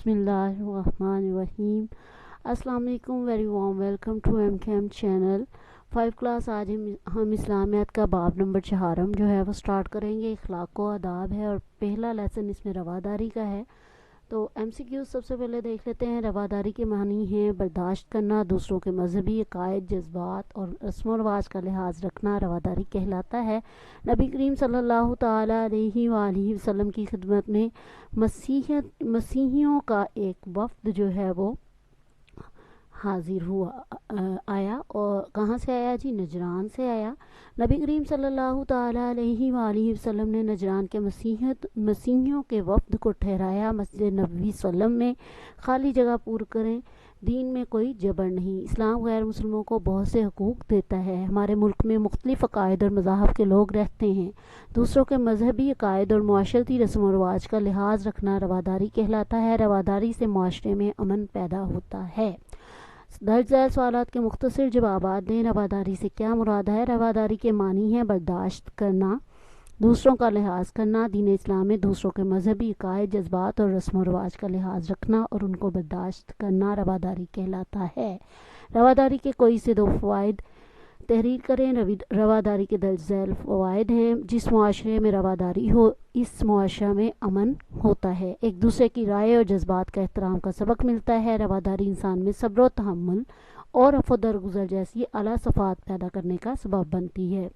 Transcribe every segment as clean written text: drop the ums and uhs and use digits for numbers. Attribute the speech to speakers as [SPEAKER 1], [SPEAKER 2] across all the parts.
[SPEAKER 1] बिस्मिल्लाहिर्रहमानिर्रहीम। अस्सलाम वालेकुम, very warm welcome to M channel 5 class. आज हम इस्लामियात का बाब नंबर 4 जो है वो स्टार्ट करेंगे। इखलाक व आदाब है और पहला लेसन इसमें रवादारी का है। तो MCQ सबसे पहले देख लेते हैं। रवादारी के मानी हैं बर्दाश्त करना, दूसरों के मजहबी अकायद, जज्बात और रस्म व रवाज का लिहाज रखना रवादारी कहलाता है। नबी करीम सल्लल्लाहु ताला अलैहि वसल्लम की खिदमत में मसीहियों का एक वफ्द जो है वो हाजिर हुआ आया। और कहाँ से आया जी? नजरान से आया। नबी करीम सल्लल्लाहु ताला अलैहि वसल्लम ने नजरान के मसीहियों के वफ्द को ठहराया मस्जिद नबवी सल्लम में खाली जगह पूरी करें। दीन में कोई जबर नहीं। इस्लाम गैर मुसलमानों को बहुत से हकूक़ देता है। हमारे मुल्क में मुख्तलिफ़ अकायद और मज़ाहब के लोग रहते हैं। दूसरों के मजहबी अकायद और मुआशरती रस्म व रवाज का लिहाज रखना रवादारी कहलाता है। रवादारी से मुआशरे में अमन पैदा होता है। दर्ज झैल सवालात के मुख्तसर जवाबात दें। रवादारी से क्या मुराद है? रवादारी के मानी है बर्दाश्त करना, दूसरों का लिहाज करना, दीन इस्लाम में दूसरों के मजहबी अकायद, जज्बात और रस्म व रवाज का लिहाज रखना और उनको बर्दाश्त करना रवादारी कहलाता है। रवादारी के कोई से दो फ़वाइद तहरीर करें। रवादारी के दर्ज झैल फ़वाइद हैं। जिस मुआशरे में रवादारी हो इस मुआशरा में अमन होता है। एक दूसरे की राय और जज्बात का एहतराम का सबक मिलता है। रवादारी इंसान में सब्र व तहम्मुल और अफ़ो दरगुज़र जैसी आला सफ़ात पैदा करने का सबब बनती है।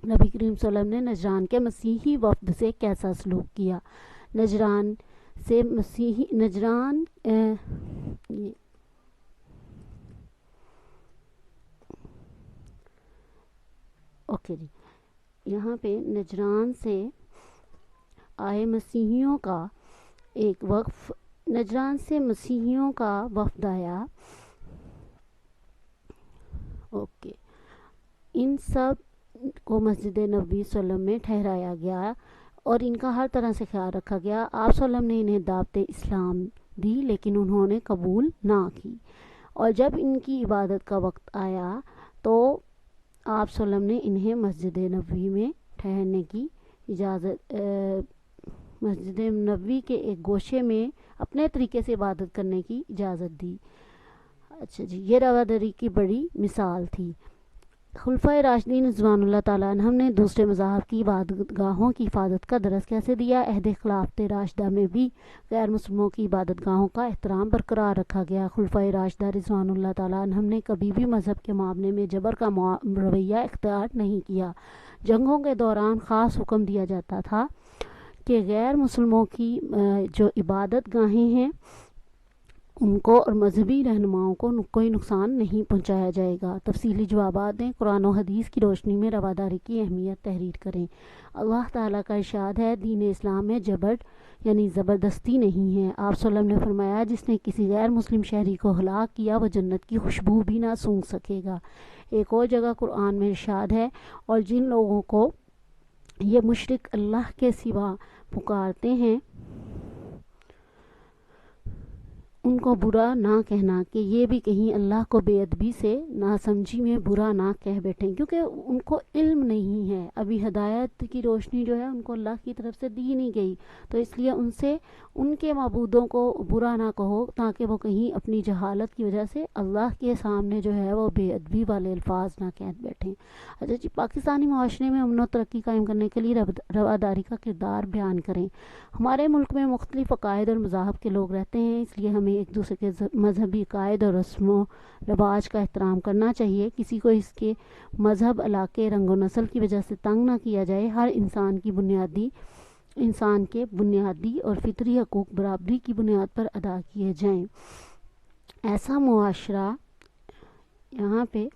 [SPEAKER 1] नबी करीम सल्लल्लाहु अलैहि वसल्लम ने नजरान के मसीही वफ़द से कैसा सलूक किया? नजरान से मसीही ओके जी, यहाँ पे नजरान से आए मसीहियों का एक वक्फ नजरान से मसीहियों का वफ़द आया। ओके, इन सब को मस्जिद नबवी सल्लम में ठहराया गया और इनका हर तरह से ख्याल रखा गया। आप सल्लम ने इन्हें दावत इस्लाम दी लेकिन उन्होंने कबूल ना की और जब इनकी इबादत का वक्त आया तो आप सल्लम ने इन्हें मस्जिद नबवी में ठहरने की इजाज़त मस्जिद नबवी के एक गोशे में अपने तरीके से इबादत करने की इजाज़त दी। अच्छा जी, ये रवादारी की बड़ी मिसाल थी। खुलफाए राशिदीन रिज़वानुल्लाह ताला अन्हुम ने दूसरे मज़ाहब की इबादतगाहों की हिफाजत का दरस कैसे दिया? अहद खिलाफत राशिदा में भी गैर मुसलमानों की इबादतगाहों का एहतराम बरकरार रखा गया। खुलफाए राशिदा रिज़वानुल्लाह ताला अन्हुम ने कभी भी मज़हब के मामले में जबर का रवैया इख्तियार नहीं किया। जंगों के दौरान ख़ास हुक्म दिया जाता था कि गैर मुसलमानों की जो इबादत गाहें हैं उनको और मजहबी रहनुमाओं को कोई नुकसान नहीं पहुंचाया जाएगा। तफसीली जवाबात दें। कुरान और हदीस की रोशनी में रवादारी की अहमियत तहरीर करें। अल्लाह ताला का इरशाद है, दीन इस्लाम में जबर यानी ज़बरदस्ती नहीं है। आप सल्लम ने फरमाया, जिसने किसी गैर मुस्लिम शहरी को हलाक किया वह जन्नत की खुशबू भी ना सूंघ सकेगा। एक और जगह कुरान में इरशाद है, और जिन लोगों को ये मुशरिक अल्लाह के सिवा पुकारते हैं उनको बुरा ना कहना कि ये भी कहीं अल्लाह को बेअदबी से नासमझी में बुरा ना कह बैठें, क्योंकि उनको इल्म नहीं है। अभी हदायत की रोशनी जो है उनको अल्लाह की तरफ से दी नहीं गई, तो इसलिए उनसे उनके माबूदों को बुरा ना कहो ताकि वो कहीं अपनी जहालत की वजह से अल्लाह के सामने जो है वो बेअदबी वाले अल्फाज ना कह बैठें। अच्छा जी, पाकिस्तानी माशरे में अमन व तरक्की कायम करने के लिए रवादारी का किरदार बयान करें। हमारे मुल्क में मुख्तलिफ़ अकायद और मज़ाहब के लोग रहते हैं, इसलिए हमें एक दूसरे के मजहबी अकायद और रस्म रवाज का एहतराम करना चाहिए। किसी को इसके मजहब, इलाके, रंग व नस्ल की वजह से तंग ना किया जाए। हर इंसान के बुनियादी और फितरी हकूक़ बराबरी की बुनियाद पर अदा किए जाएं। ऐसा मुआशरा यहाँ पे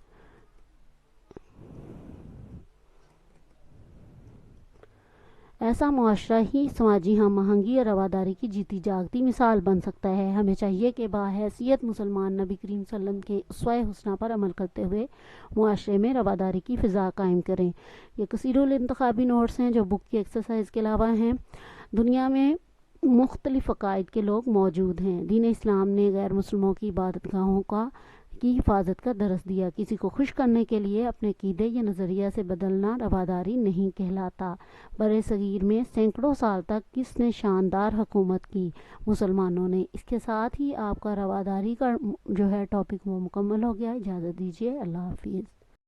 [SPEAKER 1] ऐसा मुआशरा ही समाजी हम आहंगी और रवादारी की जीती जागती मिसाल बन सकता है। हमें चाहिए कि बाहैसियत मुसलमान नबी करीम सल्लल्लाहु अलैहि वसल्लम के उसवा हुस्ना पर अमल करते हुए मुआशरे में रवादारी की फ़िज़ा कायम करें। ये कसीरुल इंतखाबी नोट्स हैं जो बुक की एक्सरसाइज के अलावा हैं। दुनिया में मुख्तलिफ़ अकायद के लोग मौजूद हैं। दीन इस्लाम ने गैर मुसलमानों की इबादतगाहों का کی حفاظت کا درس دیا۔ کسی کو خوش کرنے کے لیے اپنے عقیدے یا نظریہ سے بدلنا رواداری نہیں کہلاتا۔ برِ صغیر میں سینکڑوں سال تک کس نے شاندار حکومت کی؟ مسلمانوں نے۔ اس کے ساتھ ہی آپ کا رواداری کا جو ہے ٹاپک وہ مکمل ہو گیا۔ اجازت دیجیے، اللہ حافظ۔